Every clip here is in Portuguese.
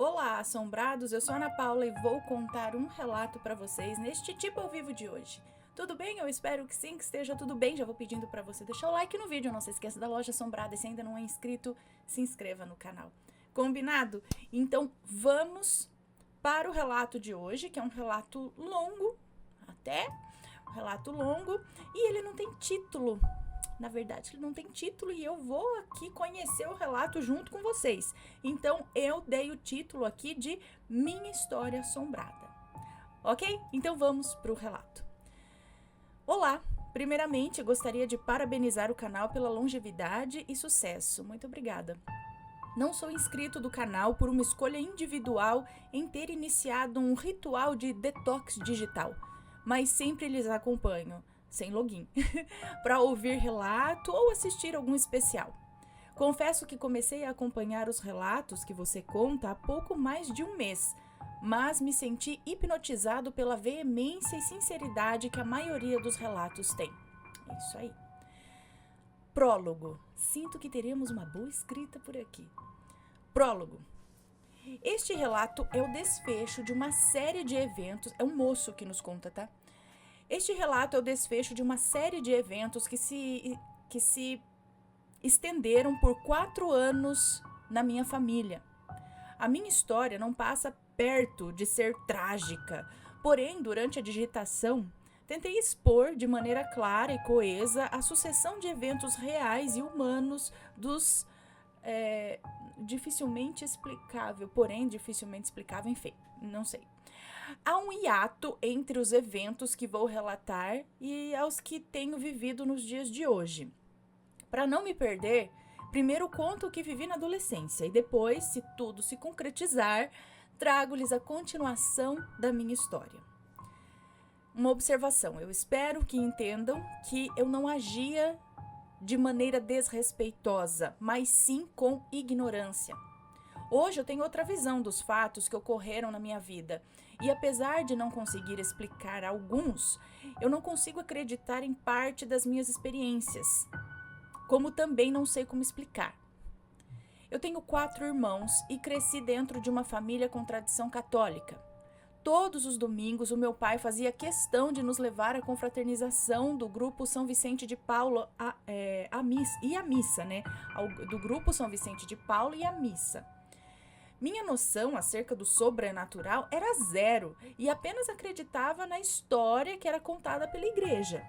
Olá, assombrados, eu sou a Ana Paula e vou contar um relato para vocês neste tipo ao vivo de hoje. Tudo bem? Eu espero que sim, que esteja tudo bem. Já vou pedindo para você deixar o like no vídeo, não se esqueça da Loja Assombrada e se ainda não é inscrito, se inscreva no canal. Combinado? Então vamos para o relato de hoje, que é um relato longo, um relato longo, e ele não tem título. Na verdade, ele não tem título e eu vou aqui conhecer o relato junto com vocês. Então, eu dei o título aqui de Minha História Assombrada. Ok? Então, vamos para o relato. Olá! Primeiramente, gostaria de parabenizar o canal pela longevidade e sucesso. Muito obrigada. Não sou inscrito do canal por uma escolha individual em ter iniciado um ritual de detox digital, mas sempre lhes acompanho, sem login, para ouvir relato ou assistir algum especial. Confesso que comecei a acompanhar os relatos que você conta há pouco mais de um mês, mas me senti hipnotizado pela veemência e sinceridade que a maioria dos relatos tem. É isso aí. Prólogo. Sinto que teremos uma boa escrita por aqui. Prólogo. Este relato é o desfecho de uma série de eventos. É um moço que nos conta, tá? Este relato é o desfecho de uma série de eventos que se estenderam por 4 anos na minha família. A minha história não passa perto de ser trágica, porém, durante a digitação, tentei expor de maneira clara e coesa a sucessão de eventos reais e humanos dos dificilmente explicável, enfim, não sei. Há um hiato entre os eventos que vou relatar e aos que tenho vivido nos dias de hoje. Para não me perder, primeiro conto o que vivi na adolescência e depois, se tudo se concretizar, trago-lhes a continuação da minha história. Uma observação, eu espero que entendam que eu não agia de maneira desrespeitosa, mas sim com ignorância. Hoje eu tenho outra visão dos fatos que ocorreram na minha vida e apesar de não conseguir explicar alguns, eu não consigo acreditar em parte das minhas experiências, como também não sei como explicar. Eu tenho 4 irmãos e cresci dentro de uma família com tradição católica. Todos os domingos o meu pai fazia questão de nos levar à confraternização do grupo São Vicente de Paulo à missa, né? Do grupo São Vicente de Paulo e a missa. Minha noção acerca do sobrenatural era zero e apenas acreditava na história que era contada pela igreja.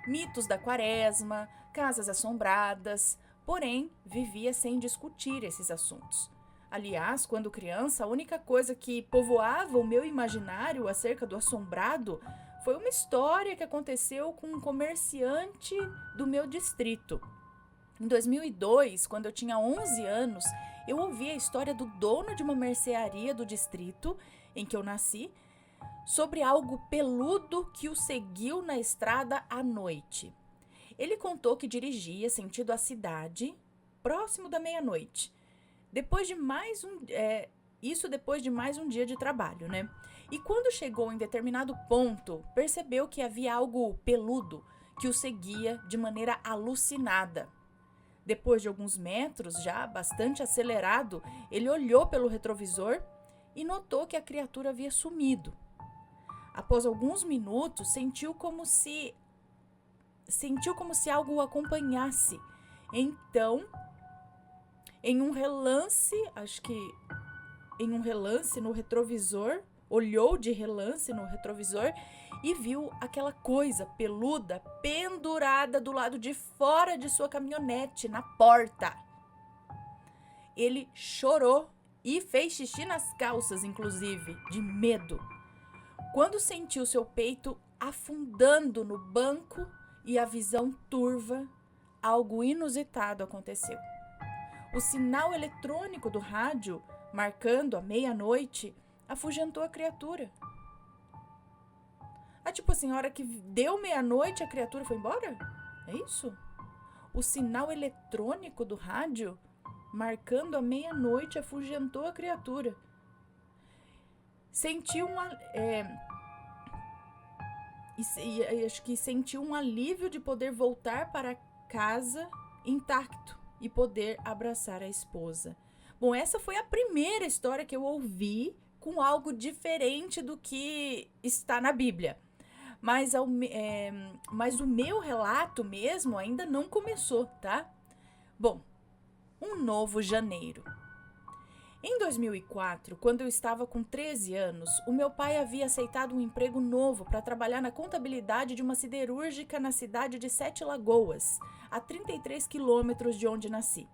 Mitos da quaresma, casas assombradas, porém vivia sem discutir esses assuntos. Aliás, quando criança, a única coisa que povoava o meu imaginário acerca do assombrado foi uma história que aconteceu com um comerciante do meu distrito. Em 2002, quando eu tinha 11 anos, eu ouvi a história do dono de uma mercearia do distrito em que eu nasci sobre algo peludo que o seguiu na estrada à noite. Ele contou que dirigia sentido à cidade, próximo da meia-noite. Depois de mais um dia de trabalho, né? E quando chegou em determinado ponto, percebeu que havia algo peludo que o seguia de maneira alucinada. Depois de alguns metros, já bastante acelerado, ele olhou pelo retrovisor e notou que a criatura havia sumido. Após alguns minutos, sentiu como se algo o acompanhasse. Então, em um relance no retrovisor, olhou de relance no retrovisor e viu aquela coisa peluda pendurada do lado de fora de sua caminhonete, na porta. Ele chorou e fez xixi nas calças, inclusive, de medo. Quando sentiu seu peito afundando no banco e a visão turva, algo inusitado aconteceu. O sinal eletrônico do rádio, marcando a meia-noite, afugentou a criatura. Tipo assim, a hora que deu meia-noite, a criatura foi embora? É isso? O sinal eletrônico do rádio, marcando a meia-noite, afugentou a criatura. Acho que sentiu um alívio de poder voltar para casa intacto e poder abraçar a esposa. Bom, essa foi a primeira história que eu ouvi com algo diferente do que está na Bíblia. Mas o meu relato mesmo ainda não começou, tá? Bom, um novo janeiro. Em 2004, quando eu estava com 13 anos, o meu pai havia aceitado um emprego novo para trabalhar na contabilidade de uma siderúrgica na cidade de Sete Lagoas, a 33 quilômetros de onde nasci.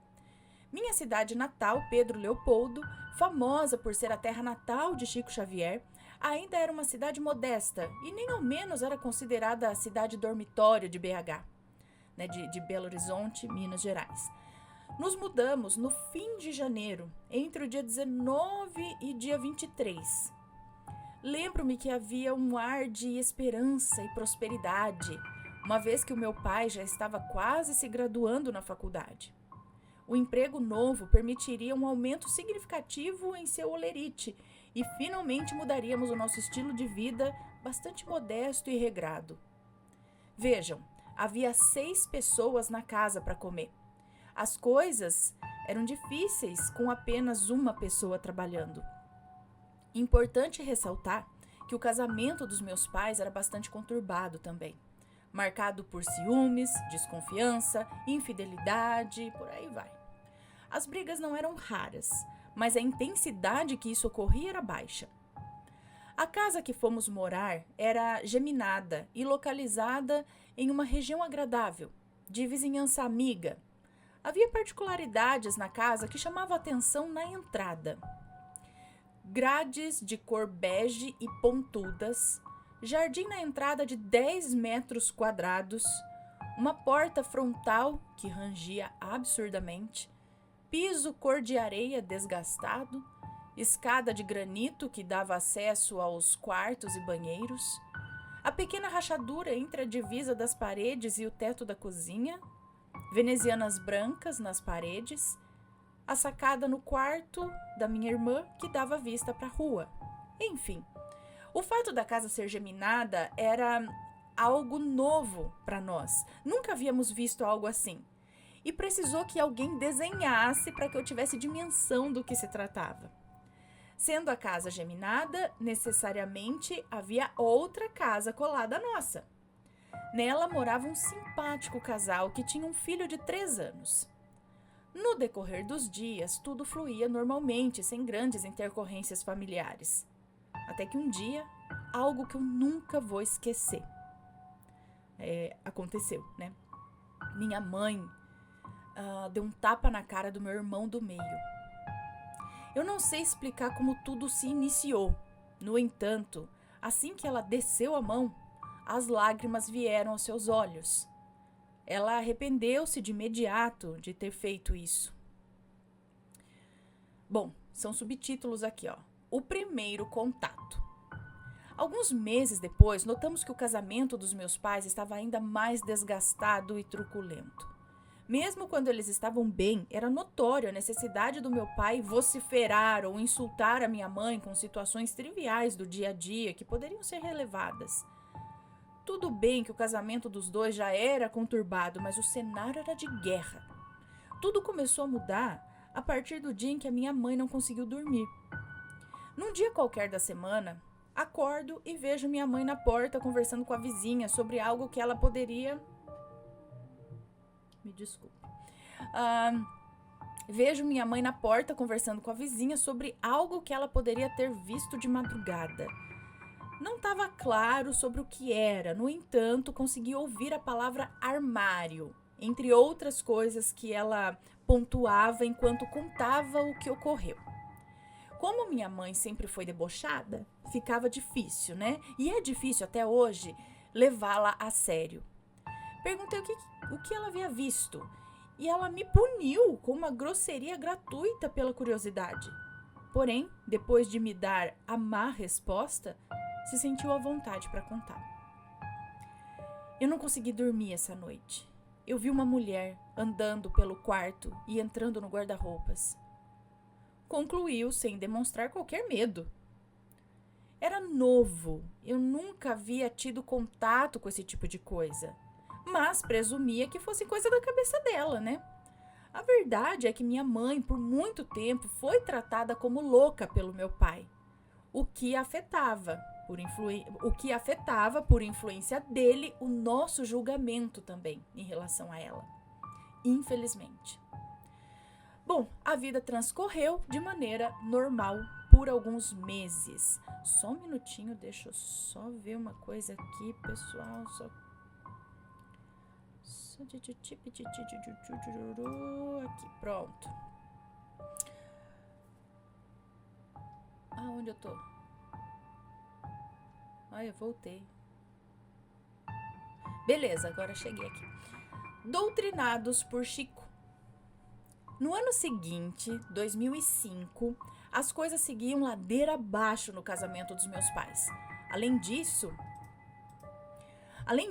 Minha cidade natal, Pedro Leopoldo, famosa por ser a terra natal de Chico Xavier, ainda era uma cidade modesta e nem ao menos era considerada a cidade dormitório de BH, né, de Belo Horizonte, Minas Gerais. Nos mudamos no fim de janeiro, entre o dia 19 e dia 23. Lembro-me que havia um ar de esperança e prosperidade, uma vez que o meu pai já estava quase se graduando na faculdade. O emprego novo permitiria um aumento significativo em seu holerite e finalmente mudaríamos o nosso estilo de vida bastante modesto e regrado. Vejam, havia 6 pessoas na casa para comer. As coisas eram difíceis com apenas uma pessoa trabalhando. Importante ressaltar que o casamento dos meus pais era bastante conturbado também, marcado por ciúmes, desconfiança, infidelidade, por aí vai. As brigas não eram raras, mas a intensidade que isso ocorria era baixa. A casa que fomos morar era geminada e localizada em uma região agradável, de vizinhança amiga. Havia particularidades na casa que chamavam a atenção na entrada. Grades de cor bege e pontudas, jardim na entrada de 10 metros quadrados, uma porta frontal que rangia absurdamente, piso cor de areia desgastado, escada de granito que dava acesso aos quartos e banheiros, a pequena rachadura entre a divisa das paredes e o teto da cozinha, venezianas brancas nas paredes, a sacada no quarto da minha irmã que dava vista para a rua. Enfim, o fato da casa ser geminada era algo novo para nós. Nunca havíamos visto algo assim. E precisou que alguém desenhasse para que eu tivesse dimensão do que se tratava. Sendo a casa geminada, necessariamente havia outra casa colada à nossa. Nela morava um simpático casal que tinha um filho de 3 anos. No decorrer dos dias, tudo fluía normalmente, sem grandes intercorrências familiares. Até que um dia, algo que eu nunca vou esquecer, aconteceu, né? Minha mãe deu um tapa na cara do meu irmão do meio. Eu não sei explicar como tudo se iniciou. No entanto, assim que ela desceu a mão, as lágrimas vieram aos seus olhos. Ela arrependeu-se de imediato de ter feito isso. Bom, são subtítulos aqui, ó. O primeiro contato. Alguns meses depois, notamos que o casamento dos meus pais estava ainda mais desgastado e truculento. Mesmo quando eles estavam bem, era notório a necessidade do meu pai vociferar ou insultar a minha mãe com situações triviais do dia a dia que poderiam ser relevadas. Tudo bem que o casamento dos dois já era conturbado, mas o cenário era de guerra. Tudo começou a mudar a partir do dia em que a minha mãe não conseguiu dormir. Num dia qualquer da semana, acordo e vejo minha mãe na porta conversando com a vizinha sobre algo que ela poderia... Me desculpe. Vejo minha mãe na porta conversando com a vizinha sobre algo que ela poderia ter visto de madrugada. Não estava claro sobre o que era, no entanto, consegui ouvir a palavra armário, entre outras coisas que ela pontuava enquanto contava o que ocorreu. Como minha mãe sempre foi debochada, ficava difícil, né? E é difícil até hoje levá-la a sério. Perguntei o que ela havia visto e ela me puniu com uma grosseria gratuita pela curiosidade. Porém, depois de me dar a má resposta, se sentiu à vontade para contar. Eu não consegui dormir essa noite. Eu vi uma mulher andando pelo quarto e entrando no guarda-roupas. Concluiu sem demonstrar qualquer medo. Era novo, eu nunca havia tido contato com esse tipo de coisa, mas presumia que fosse coisa da cabeça dela, né? A verdade é que minha mãe, por muito tempo, foi tratada como louca pelo meu pai, o que afetava, por influência dele, o nosso julgamento também em relação a ela. Infelizmente. Bom, a vida transcorreu de maneira normal por alguns meses. Só um minutinho, deixa eu só ver uma coisa aqui, pessoal. Aqui, pronto. Aonde eu tô? Eu voltei. Beleza, agora cheguei aqui. Doutrinados por Chico. No ano seguinte, 2005, as coisas seguiam ladeira abaixo no casamento dos meus pais. Além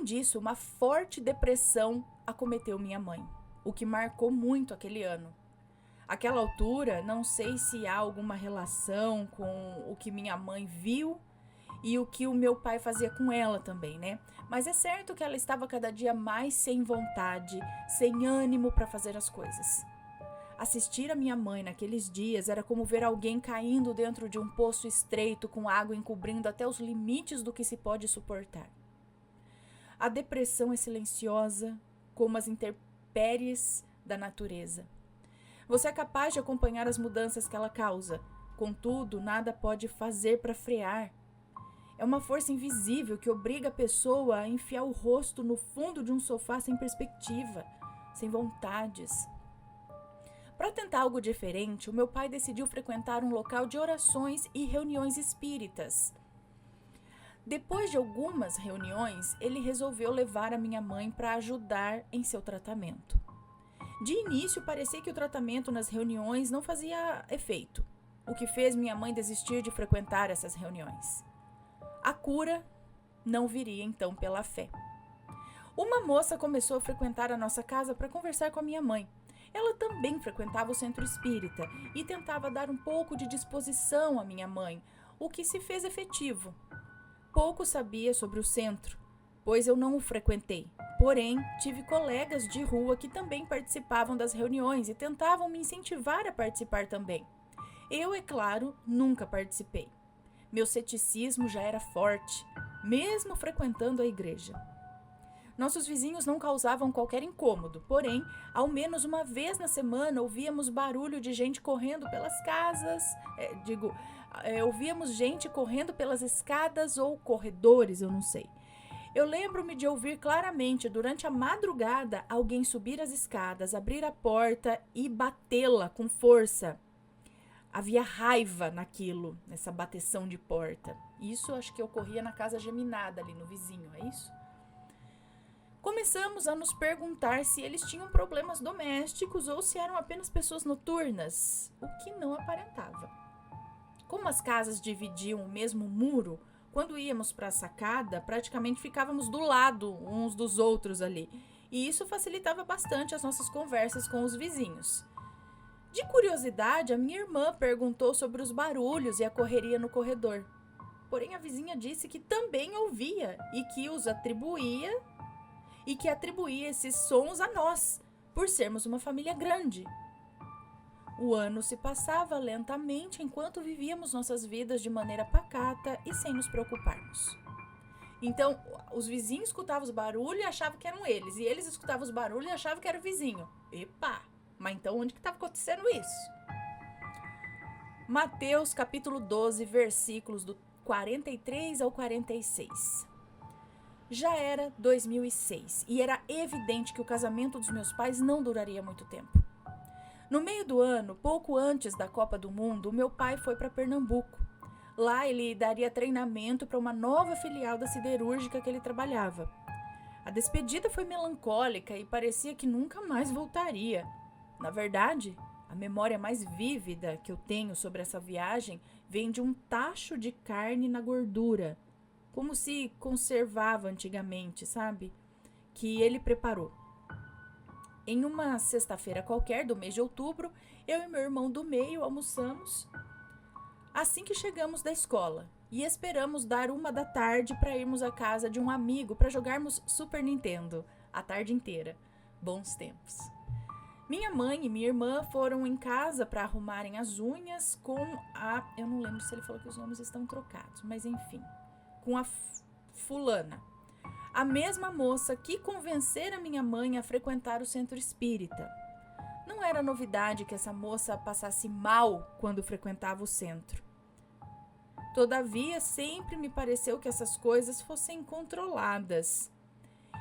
disso, uma forte depressão acometeu minha mãe, o que marcou muito aquele ano. Àquela altura, não sei se há alguma relação com o que minha mãe viu e o que o meu pai fazia com ela também, né? Mas é certo que ela estava cada dia mais sem vontade, sem ânimo para fazer as coisas. Assistir a minha mãe naqueles dias era como ver alguém caindo dentro de um poço estreito com água encobrindo até os limites do que se pode suportar. A depressão é silenciosa, como as intempéries da natureza. Você é capaz de acompanhar as mudanças que ela causa, contudo, nada pode fazer para frear. É uma força invisível que obriga a pessoa a enfiar o rosto no fundo de um sofá sem perspectiva, sem vontades. Para tentar algo diferente, o meu pai decidiu frequentar um local de orações e reuniões espíritas. Depois de algumas reuniões, ele resolveu levar a minha mãe para ajudar em seu tratamento. De início, parecia que o tratamento nas reuniões não fazia efeito, o que fez minha mãe desistir de frequentar essas reuniões. A cura não viria então pela fé. Uma moça começou a frequentar a nossa casa para conversar com a minha mãe. Ela também frequentava o centro espírita e tentava dar um pouco de disposição à minha mãe, o que se fez efetivo. Pouco sabia sobre o centro, pois eu não o frequentei. Porém, tive colegas de rua que também participavam das reuniões e tentavam me incentivar a participar também. Eu, é claro, nunca participei. Meu ceticismo já era forte, mesmo frequentando a igreja. Nossos vizinhos não causavam qualquer incômodo, porém, ao menos uma vez na semana ouvíamos barulho de gente correndo pelas casas, ouvíamos gente correndo pelas escadas ou corredores, eu não sei. Eu lembro-me de ouvir claramente, durante a madrugada, alguém subir as escadas, abrir a porta e batê-la com força. Havia raiva naquilo, nessa bateção de porta. Isso acho que ocorria na casa geminada ali no vizinho, é isso? Começamos a nos perguntar se eles tinham problemas domésticos ou se eram apenas pessoas noturnas, o que não aparentava. Como as casas dividiam o mesmo muro, quando íamos para a sacada, praticamente ficávamos do lado uns dos outros ali, e isso facilitava bastante as nossas conversas com os vizinhos. De curiosidade, a minha irmã perguntou sobre os barulhos e a correria no corredor. Porém, a vizinha disse que também ouvia e que atribuía esses sons a nós, por sermos uma família grande. O ano se passava lentamente enquanto vivíamos nossas vidas de maneira pacata e sem nos preocuparmos. Então, os vizinhos escutavam os barulhos e achavam que eram eles, e eles escutavam os barulhos e achavam que era o vizinho. Epa! Mas então onde que estava acontecendo isso? Mateus capítulo 12, versículos do 43 ao 46. Já era 2006 e era evidente que o casamento dos meus pais não duraria muito tempo. No meio do ano, pouco antes da Copa do Mundo, meu pai foi para Pernambuco. Lá ele daria treinamento para uma nova filial da siderúrgica que ele trabalhava. A despedida foi melancólica e parecia que nunca mais voltaria. Na verdade, a memória mais vívida que eu tenho sobre essa viagem vem de um tacho de carne na gordura, como se conservava antigamente, sabe? Que ele preparou. Em uma sexta-feira qualquer do mês de outubro, eu e meu irmão do meio almoçamos assim que chegamos da escola e esperamos dar 13h para irmos à casa de um amigo para jogarmos Super Nintendo a tarde inteira. Bons tempos. Minha mãe e minha irmã foram em casa para arrumarem as unhas com a... Eu não lembro se ele falou que os nomes estão trocados, mas enfim. Com a fulana. A mesma moça que convencera minha mãe a frequentar o centro espírita. Não era novidade que essa moça passasse mal quando frequentava o centro. Todavia, sempre me pareceu que essas coisas fossem controladas.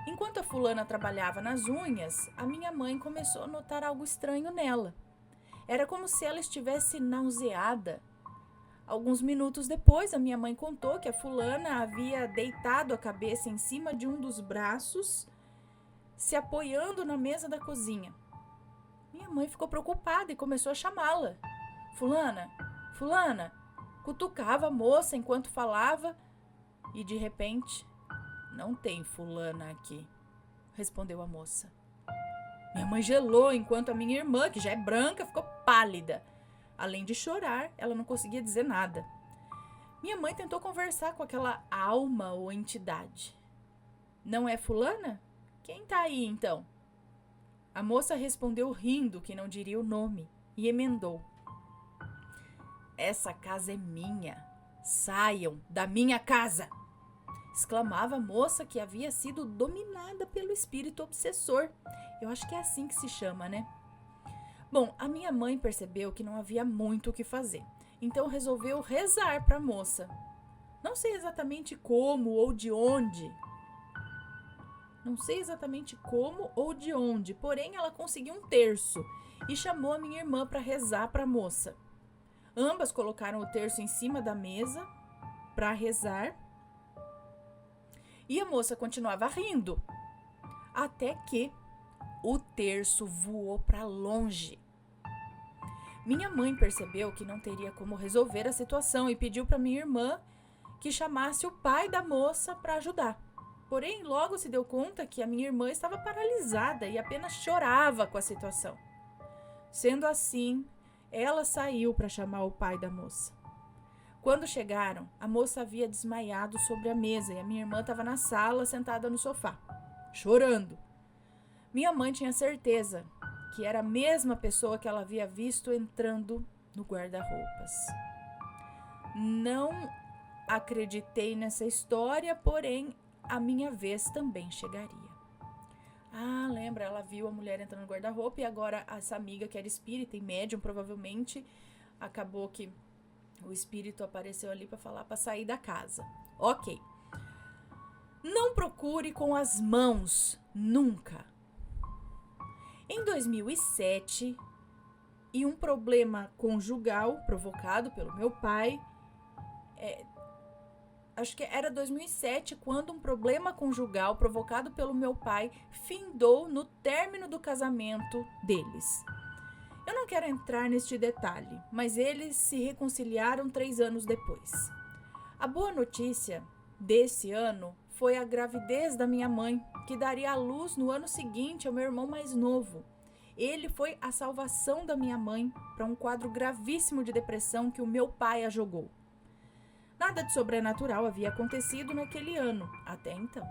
Enquanto a fulana trabalhava nas unhas, a minha mãe começou a notar algo estranho nela. Era como se ela estivesse nauseada. Alguns minutos depois, a minha mãe contou que a fulana havia deitado a cabeça em cima de um dos braços, se apoiando na mesa da cozinha. Minha mãe ficou preocupada e começou a chamá-la. Fulana, fulana, cutucava a moça enquanto falava e, de repente, não tem fulana aqui, respondeu a moça. Minha mãe gelou enquanto a minha irmã, que já é branca, ficou pálida. Além de chorar, ela não conseguia dizer nada. Minha mãe tentou conversar com aquela alma ou entidade. Não é fulana? Quem tá aí, então? A moça respondeu rindo que não diria o nome e emendou. Essa casa é minha. Saiam da minha casa! Exclamava a moça que havia sido dominada pelo espírito obsessor. Eu acho que é assim que se chama, né? Bom, a minha mãe percebeu que não havia muito o que fazer, então resolveu rezar para a moça. Não sei exatamente como ou de onde. Porém ela conseguiu um terço e chamou a minha irmã para rezar para a moça. Ambas colocaram o terço em cima da mesa para rezar e a moça continuava rindo, até que o terço voou para longe. Minha mãe percebeu que não teria como resolver a situação e pediu para minha irmã que chamasse o pai da moça para ajudar. Porém, logo se deu conta que a minha irmã estava paralisada e apenas chorava com a situação. Sendo assim, ela saiu para chamar o pai da moça. Quando chegaram, a moça havia desmaiado sobre a mesa e a minha irmã estava na sala, sentada no sofá, chorando. Minha mãe tinha certeza que era a mesma pessoa que ela havia visto entrando no guarda-roupas. Não acreditei nessa história, porém, a minha vez também chegaria. Ah, lembra, ela viu a mulher entrando no guarda-roupa e agora essa amiga que era espírita e médium, provavelmente, acabou que o espírito apareceu ali para falar para sair da casa. Ok. Não procure com as mãos, nunca. Em 2007, e um problema conjugal provocado pelo meu pai, acho que era 2007, quando um problema conjugal provocado pelo meu pai findou no término do casamento deles. Eu não quero entrar neste detalhe, mas eles se reconciliaram 3 anos depois. A boa notícia desse ano foi a gravidez da minha mãe, que daria à luz no ano seguinte ao meu irmão mais novo. Ele foi a salvação da minha mãe para um quadro gravíssimo de depressão que o meu pai a jogou. Nada de sobrenatural havia acontecido naquele ano, até então.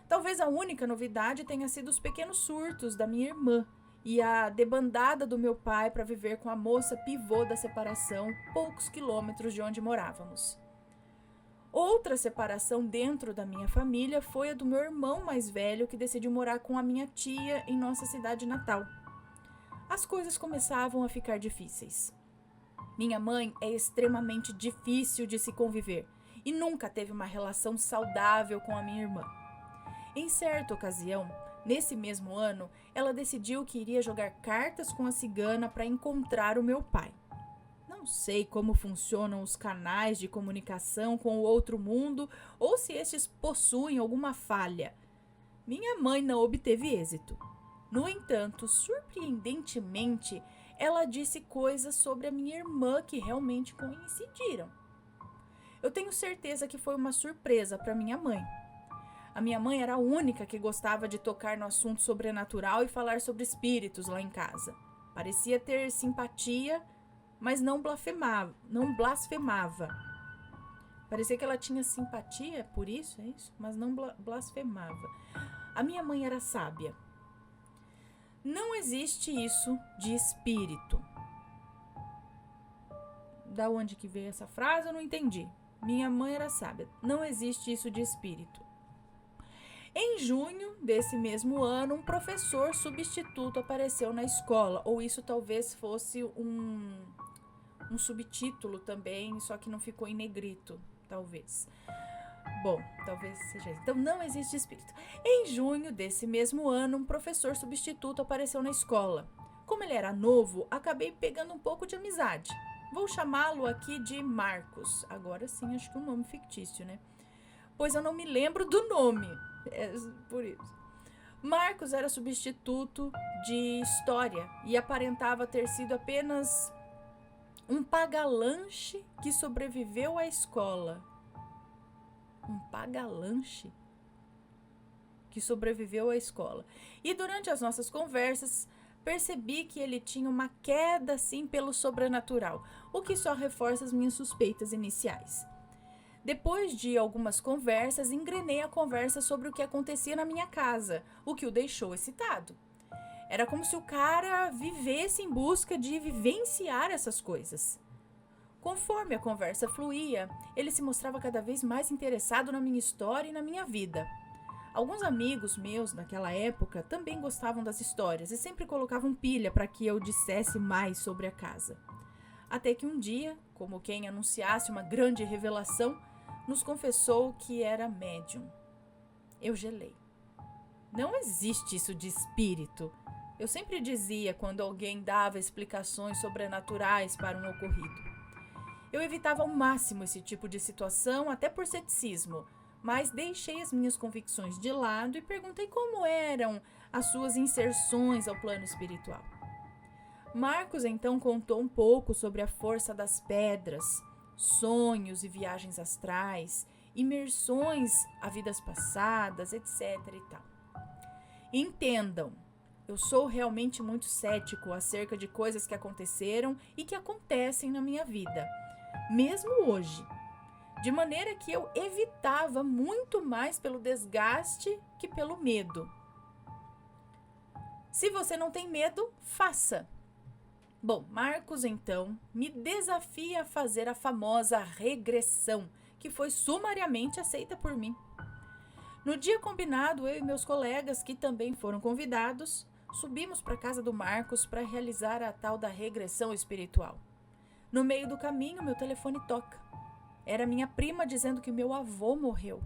Talvez a única novidade tenha sido os pequenos surtos da minha irmã e a debandada do meu pai para viver com a moça pivô da separação, poucos quilômetros de onde morávamos. Outra separação dentro da minha família foi a do meu irmão mais velho, que decidiu morar com a minha tia em nossa cidade natal. As coisas começavam a ficar difíceis. Minha mãe é extremamente difícil de se conviver e nunca teve uma relação saudável com a minha irmã. Em certa ocasião, nesse mesmo ano, ela decidiu que iria jogar cartas com a cigana para encontrar o meu pai. Não sei como funcionam os canais de comunicação com o outro mundo ou se estes possuem alguma falha. Minha mãe não obteve êxito. No entanto, surpreendentemente, ela disse coisas sobre a minha irmã que realmente coincidiram. Eu tenho certeza que foi uma surpresa para minha mãe. A minha mãe era a única que gostava de tocar no assunto sobrenatural e falar sobre espíritos lá em casa. Parecia ter simpatia, mas não blasfemava. Parecia que ela tinha simpatia por isso, é isso? Mas não blasfemava. A minha mãe era sábia. Não existe isso de espírito. Da onde que veio essa frase, eu não entendi. Minha mãe era sábia. Não existe isso de espírito. Em junho desse mesmo ano, um professor substituto apareceu na escola. Ou isso talvez fosse um subtítulo também, só que não ficou em negrito, talvez. Bom, talvez seja isso. Então, não existe espírito. Em junho desse mesmo ano, um professor substituto apareceu na escola. Como ele era novo, acabei pegando um pouco de amizade. Vou chamá-lo aqui de Marcos. Agora sim, acho que é um nome fictício, né? Pois eu não me lembro do nome. É por isso. Marcos era substituto de história e aparentava ter sido apenas um paga-lanche que sobreviveu à escola. Um paga-lanche que sobreviveu à escola. E durante as nossas conversas, percebi que ele tinha uma queda, assim, pelo sobrenatural, o que só reforça as minhas suspeitas iniciais. Depois de algumas conversas, engrenei a conversa sobre o que acontecia na minha casa, o que o deixou excitado. Era como se o cara vivesse em busca de vivenciar essas coisas. Conforme a conversa fluía, ele se mostrava cada vez mais interessado na minha história e na minha vida. Alguns amigos meus naquela época também gostavam das histórias e sempre colocavam pilha para que eu dissesse mais sobre a casa. Até que um dia, como quem anunciasse uma grande revelação, nos confessou que era médium. Eu gelei. Não existe isso de espírito. Eu sempre dizia quando alguém dava explicações sobrenaturais para um ocorrido. Eu evitava ao máximo esse tipo de situação, até por ceticismo, mas deixei as minhas convicções de lado e perguntei como eram as suas inserções ao plano espiritual. Marcos então contou um pouco sobre a força das pedras, sonhos e viagens astrais, imersões a vidas passadas, etc. e tal. Entendam, eu sou realmente muito cético acerca de coisas que aconteceram e que acontecem na minha vida, mesmo hoje. De maneira que eu evitava muito mais pelo desgaste que pelo medo. Se você não tem medo, faça. Bom, Marcos, então, me desafia a fazer a famosa regressão, que foi sumariamente aceita por mim. No dia combinado, eu e meus colegas, que também foram convidados, subimos para a casa do Marcos para realizar a tal da regressão espiritual. No meio do caminho, meu telefone toca. Era minha prima dizendo que meu avô morreu.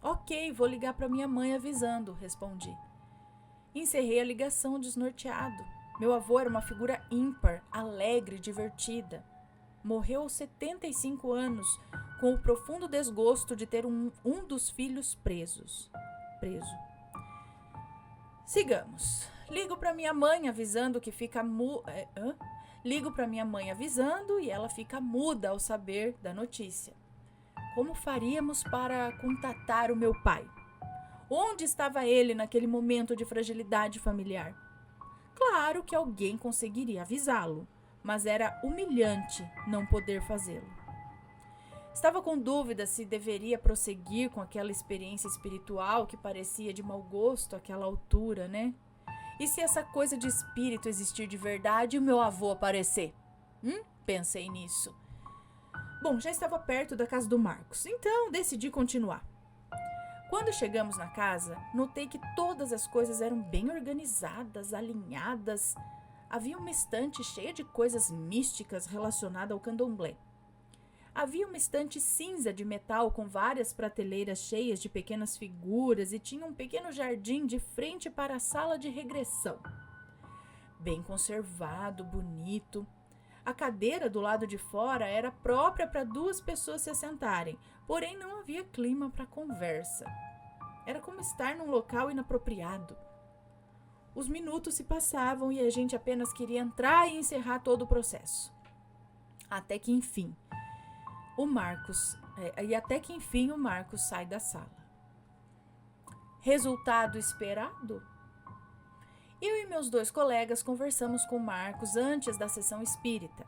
Ok, vou ligar para minha mãe avisando, respondi. Encerrei a ligação desnorteado. Meu avô era uma figura ímpar, alegre, divertida. Morreu aos 75 anos, com o profundo desgosto de ter um dos filhos preso. Sigamos. Ligo para minha mãe avisando que fica Ligo para minha mãe avisando e ela fica muda ao saber da notícia. Como faríamos para contatar o meu pai? Onde estava ele naquele momento de fragilidade familiar? Claro que alguém conseguiria avisá-lo, mas era humilhante não poder fazê-lo. Estava com dúvida se deveria prosseguir com aquela experiência espiritual que parecia de mau gosto àquela altura, né? E se essa coisa de espírito existir de verdade e o meu avô aparecer? Pensei nisso. Bom, já estava perto da casa do Marcos, então decidi continuar. Quando chegamos na casa, notei que todas as coisas eram bem organizadas, alinhadas. Havia uma estante cheia de coisas místicas relacionadas ao candomblé. Havia uma estante cinza de metal com várias prateleiras cheias de pequenas figuras e tinha um pequeno jardim de frente para a sala de regressão. Bem conservado, bonito. A cadeira do lado de fora era própria para 2 pessoas se assentarem, porém não havia clima para conversa. Era como estar num local inapropriado. Os minutos se passavam e a gente apenas queria entrar e encerrar todo o processo. Até que enfim o Marcos sai da sala. Resultado esperado? Eu e meus 2 colegas conversamos com o Marcos antes da sessão espírita.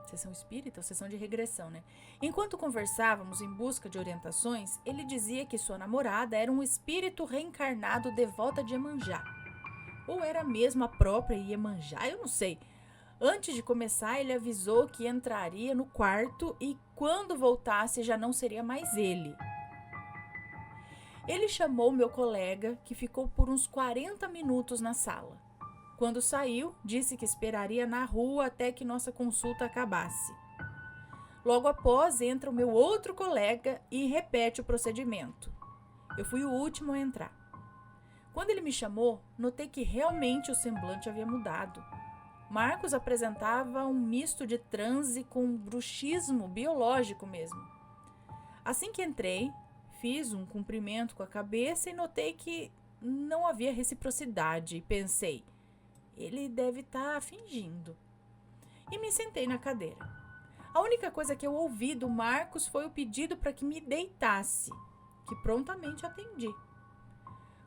Sessão espírita ou sessão de regressão, né? Enquanto conversávamos em busca de orientações, ele dizia que sua namorada era um espírito reencarnado devota de Iemanjá. Ou era mesmo a própria Iemanjá, eu não sei. Antes de começar, ele avisou que entraria no quarto e quando voltasse já não seria mais ele. Ele chamou meu colega, que ficou por uns 40 minutos na sala. Quando saiu, disse que esperaria na rua até que nossa consulta acabasse. Logo após, entra o meu outro colega e repete o procedimento. Eu fui o último a entrar. Quando ele me chamou, notei que realmente o semblante havia mudado. Marcos apresentava um misto de transe com bruxismo biológico mesmo. Assim que entrei, fiz um cumprimento com a cabeça e notei que não havia reciprocidade e pensei, ele deve estar fingindo. E me sentei na cadeira. A única coisa que eu ouvi do Marcos foi o pedido para que me deitasse, que prontamente atendi.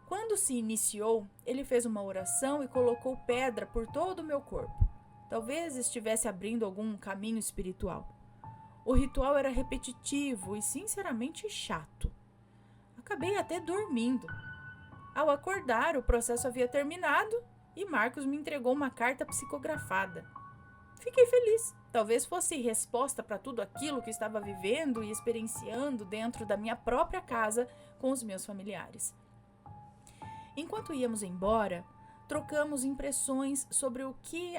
Quando se iniciou, ele fez uma oração e colocou pedra por todo o meu corpo. Talvez estivesse abrindo algum caminho espiritual. O ritual era repetitivo e sinceramente chato. Acabei até dormindo. Ao acordar, o processo havia terminado e Marcos me entregou uma carta psicografada. Fiquei feliz. Talvez fosse resposta para tudo aquilo que estava vivendo e experienciando dentro da minha própria casa com os meus familiares. Enquanto íamos embora, trocamos impressões sobre o que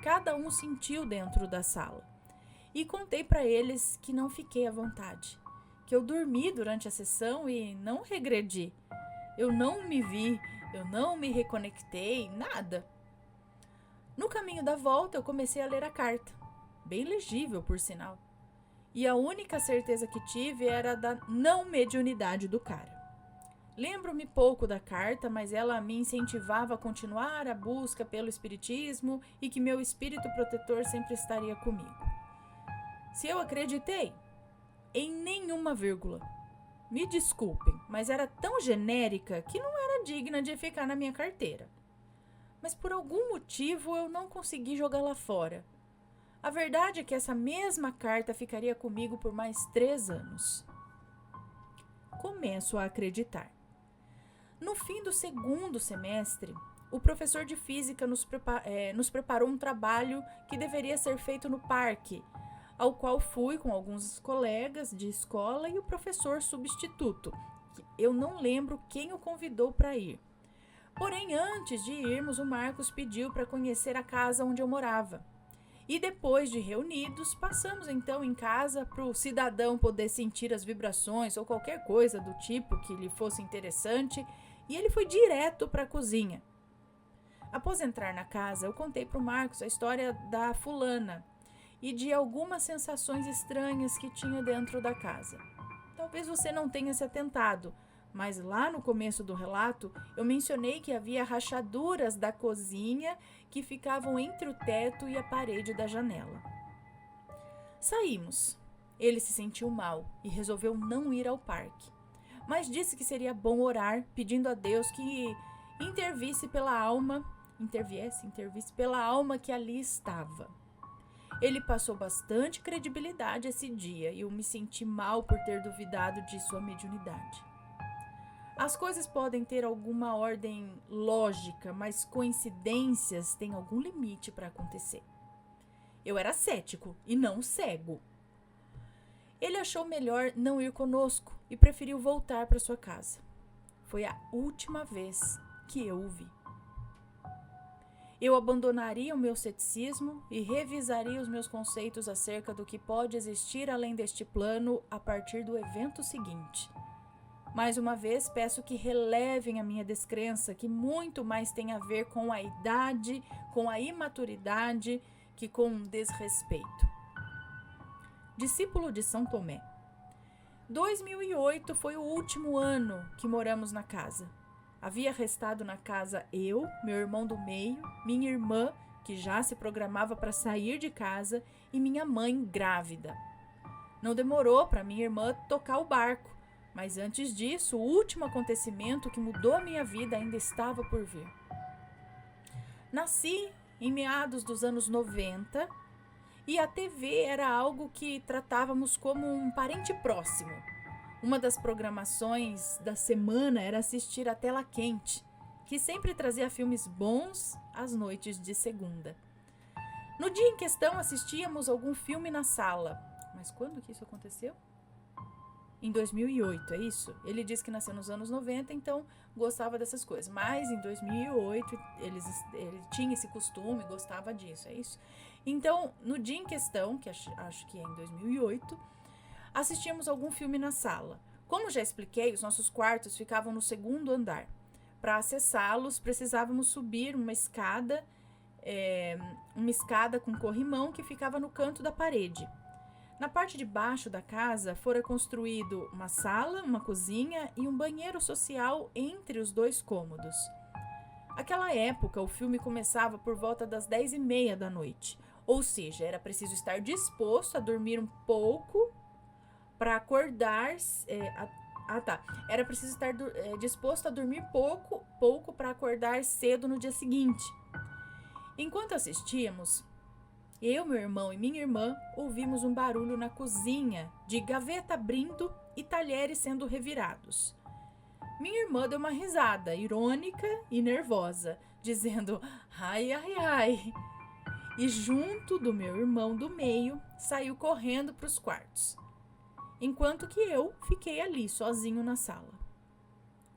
cada um sentiu dentro da sala. E contei para eles que não fiquei à vontade, que eu dormi durante a sessão e não regredi. Eu não me vi, eu não me reconectei, nada. No caminho da volta, eu comecei a ler a carta, bem legível, por sinal. E a única certeza que tive era da não mediunidade do cara. Lembro-me pouco da carta, mas ela me incentivava a continuar a busca pelo espiritismo e que meu espírito protetor sempre estaria comigo. Se eu acreditei? Em nenhuma vírgula. Me desculpem, mas era tão genérica que não era digna de ficar na minha carteira. Mas por algum motivo eu não consegui jogá-la fora. A verdade é que essa mesma carta ficaria comigo por mais 3 anos. Começo a acreditar. No fim do 2º semestre, o professor de física nos preparou um trabalho que deveria ser feito no parque, ao qual fui com alguns colegas de escola e o professor substituto. Eu não lembro quem o convidou para ir. Porém, antes de irmos, o Marcos pediu para conhecer a casa onde eu morava. E depois de reunidos, passamos então em casa para o cidadão poder sentir as vibrações ou qualquer coisa do tipo que lhe fosse interessante, e ele foi direto para a cozinha. Após entrar na casa, eu contei para o Marcos a história da fulana e de algumas sensações estranhas que tinha dentro da casa. Talvez você não tenha se atentado, mas lá no começo do relato eu mencionei que havia rachaduras da cozinha que ficavam entre o teto e a parede da janela. Saímos. Ele se sentiu mal e resolveu não ir ao parque, mas disse que seria bom orar, pedindo a Deus que intervisse pela alma que ali estava. Ele passou bastante credibilidade esse dia e eu me senti mal por ter duvidado de sua mediunidade. As coisas podem ter alguma ordem lógica, mas coincidências têm algum limite para acontecer. Eu era cético e não cego. Ele achou melhor não ir conosco e preferiu voltar para sua casa. Foi a última vez que eu o vi. Eu abandonaria o meu ceticismo e revisaria os meus conceitos acerca do que pode existir além deste plano a partir do evento seguinte. Mais uma vez, peço que relevem a minha descrença, que muito mais tem a ver com a idade, com a imaturidade, que com um desrespeito. Discípulo de São Tomé. 2008 foi o último ano que moramos na casa. Havia restado na casa eu, meu irmão do meio, minha irmã, que já se programava para sair de casa, e minha mãe grávida. Não demorou para minha irmã tocar o barco, mas antes disso, o último acontecimento que mudou a minha vida ainda estava por vir. Nasci em meados dos anos 90 e a TV era algo que tratávamos como um parente próximo. Uma das programações da semana era assistir a Tela Quente, que sempre trazia filmes bons às noites de segunda. No dia em questão, assistíamos algum filme na sala. Mas quando que isso aconteceu? Em 2008, é isso? Ele disse que nasceu nos anos 90, então gostava dessas coisas. Mas em 2008, ele tinha esse costume, gostava disso, é isso? Então, no dia em questão, que acho que é em 2008, assistíamos algum filme na sala. Como já expliquei, os nossos quartos ficavam no segundo andar. Para acessá-los, precisávamos subir uma escada com corrimão que ficava no canto da parede. Na parte de baixo da casa fora construído uma sala, uma cozinha e um banheiro social entre os dois cômodos. Naquela época, o filme começava por volta das 10h30 da noite, ou seja, era preciso estar disposto a dormir um pouco para acordar. Era preciso estar disposto a dormir pouco para acordar cedo no dia seguinte. Enquanto assistíamos, eu, meu irmão e minha irmã ouvimos um barulho na cozinha de gaveta abrindo e talheres sendo revirados. Minha irmã deu uma risada irônica e nervosa, dizendo ai, ai, ai. E junto do meu irmão do meio saiu correndo para os quartos, enquanto que eu fiquei ali sozinho na sala.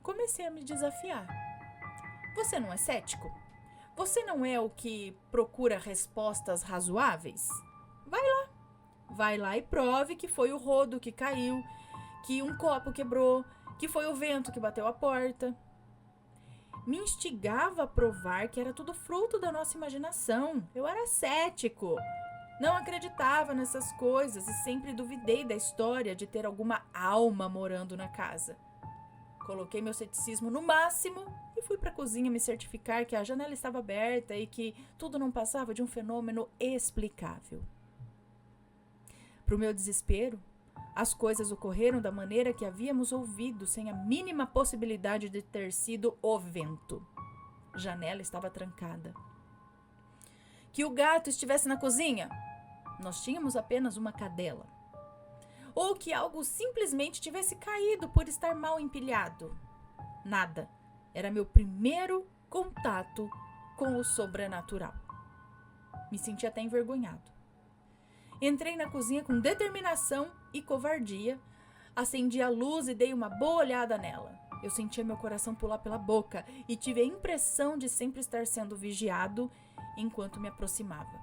Comecei a me desafiar. Você não é cético? Você não é o que procura respostas razoáveis? Vai lá e prove que foi o rodo que caiu, que um copo quebrou, que foi o vento que bateu a porta. Me instigava a provar que era tudo fruto da nossa imaginação. Eu era cético. Não acreditava nessas coisas e sempre duvidei da história de ter alguma alma morando na casa. Coloquei meu ceticismo no máximo e fui para a cozinha me certificar que a janela estava aberta e que tudo não passava de um fenômeno explicável. Para o meu desespero, as coisas ocorreram da maneira que havíamos ouvido, sem a mínima possibilidade de ter sido o vento. A janela estava trancada. Que o gato estivesse na cozinha. Nós tínhamos apenas uma cadela. Ou que algo simplesmente tivesse caído por estar mal empilhado. Nada. Era meu primeiro contato com o sobrenatural. Me senti até envergonhado. Entrei na cozinha com determinação e covardia, acendi a luz e dei uma boa olhada nela. Eu sentia meu coração pular pela boca e tive a impressão de sempre estar sendo vigiado enquanto me aproximava.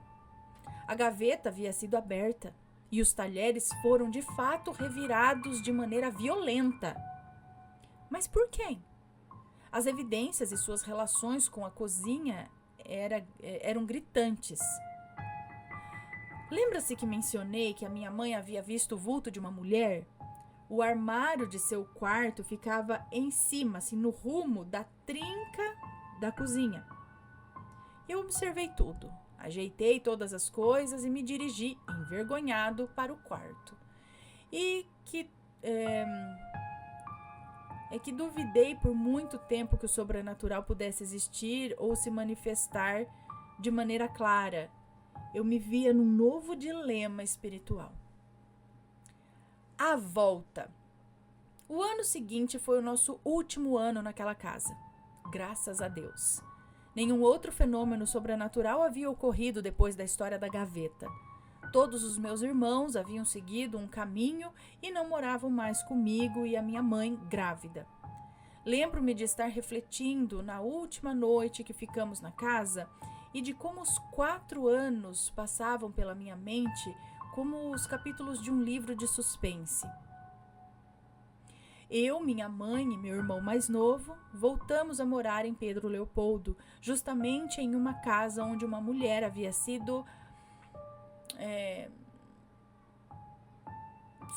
A gaveta havia sido aberta e os talheres foram de fato revirados de maneira violenta. Mas por quem? As evidências e suas relações com a cozinha eram gritantes. Lembra-se que mencionei que a minha mãe havia visto o vulto de uma mulher? O armário de seu quarto ficava em cima, assim, no rumo da trinca da cozinha. Eu observei tudo, ajeitei todas as coisas e me dirigi, envergonhado, para o quarto. Que duvidei por muito tempo que o sobrenatural pudesse existir ou se manifestar de maneira clara. Eu me via num novo dilema espiritual. A volta. O ano seguinte foi o nosso último ano naquela casa. Graças a Deus. Nenhum outro fenômeno sobrenatural havia ocorrido depois da história da gaveta. Todos os meus irmãos haviam seguido um caminho e não moravam mais comigo e a minha mãe grávida. Lembro-me de estar refletindo na última noite que ficamos na casa e de como os 4 anos passavam pela minha mente como os capítulos de um livro de suspense. Eu, minha mãe e meu irmão mais novo voltamos a morar em Pedro Leopoldo, justamente em uma casa onde uma mulher havia sido...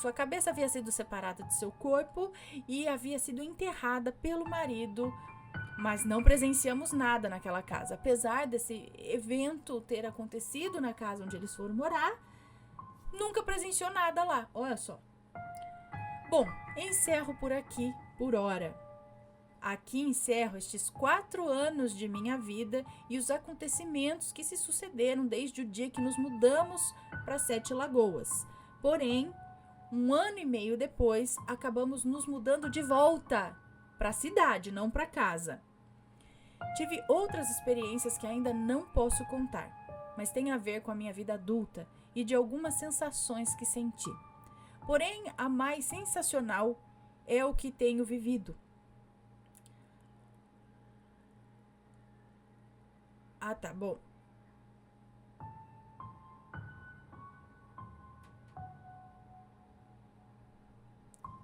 Sua cabeça havia sido separada de seu corpo e havia sido enterrada pelo marido, mas não presenciamos nada naquela casa. Apesar desse evento ter acontecido na casa onde eles foram morar, nunca presenciou nada lá. Olha só. Bom, encerro por aqui, por hora. Aqui encerro estes 4 anos de minha vida e os acontecimentos que se sucederam desde o dia que nos mudamos para 7 Lagoas. Porém, Um ano e meio depois, acabamos nos mudando de volta para a cidade, não para casa. Tive outras experiências que ainda não posso contar, mas tem a ver com a minha vida adulta e de algumas sensações que senti. Porém, a mais sensacional é o que tenho vivido. Ah, tá bom.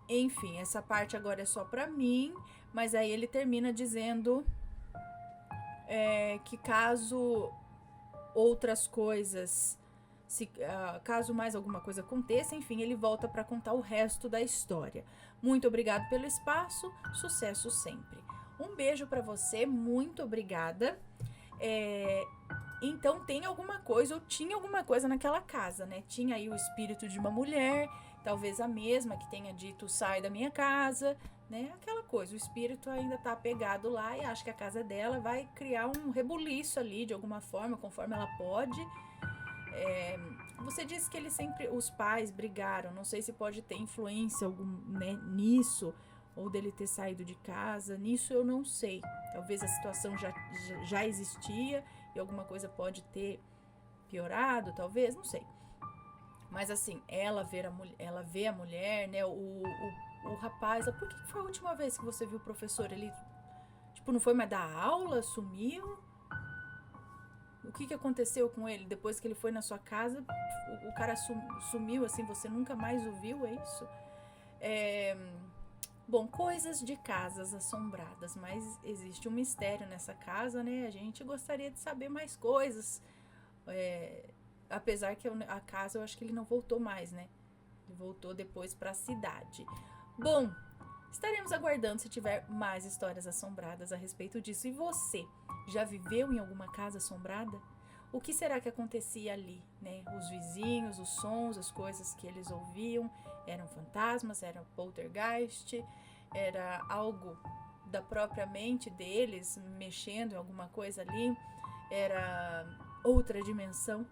Enfim, essa parte agora é só pra mim, mas aí ele termina dizendo que caso outras coisas, caso mais alguma coisa aconteça, enfim, ele volta para contar o resto da história. Muito obrigado pelo espaço, sucesso sempre. Um beijo para você, muito obrigada. Então tem alguma coisa, ou tinha alguma coisa naquela casa, né? Tinha aí o espírito de uma mulher, talvez a mesma que tenha dito sai da minha casa, né? Aquela coisa, o espírito ainda tá apegado lá e acha que a casa é dela, vai criar um rebuliço ali de alguma forma, conforme ela pode. Você disse que os pais brigaram, não sei se pode ter influência né, nisso, ou dele ter saído de casa, nisso eu não sei. Talvez a situação já existia e alguma coisa pode ter piorado, talvez, não sei. Mas assim, ela vê a mulher, né, o rapaz, por que foi a última vez que você viu o professor? Ele, tipo, não foi mais dar aula, sumiu? O que aconteceu com ele depois que ele foi na sua casa? O cara sumiu, assim, você nunca mais o viu, é isso? Bom, coisas de casas assombradas, mas existe um mistério nessa casa, né? A gente gostaria de saber mais coisas. Apesar que a casa, eu acho que ele não voltou mais, né? Ele voltou depois para a cidade. Bom, estaremos aguardando se tiver mais histórias assombradas a respeito disso. E você, já viveu em alguma casa assombrada? O que será que acontecia ali, né? Os vizinhos, os sons, as coisas que eles ouviam, eram fantasmas, eram poltergeist, era algo da própria mente deles mexendo em alguma coisa ali, era outra dimensão?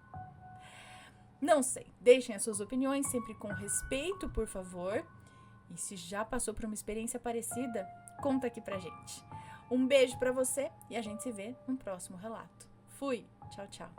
Não sei, deixem as suas opiniões sempre com respeito, por favor. E se já passou por uma experiência parecida, conta aqui pra gente. Um beijo pra você e a gente se vê no próximo relato. Fui, tchau, tchau.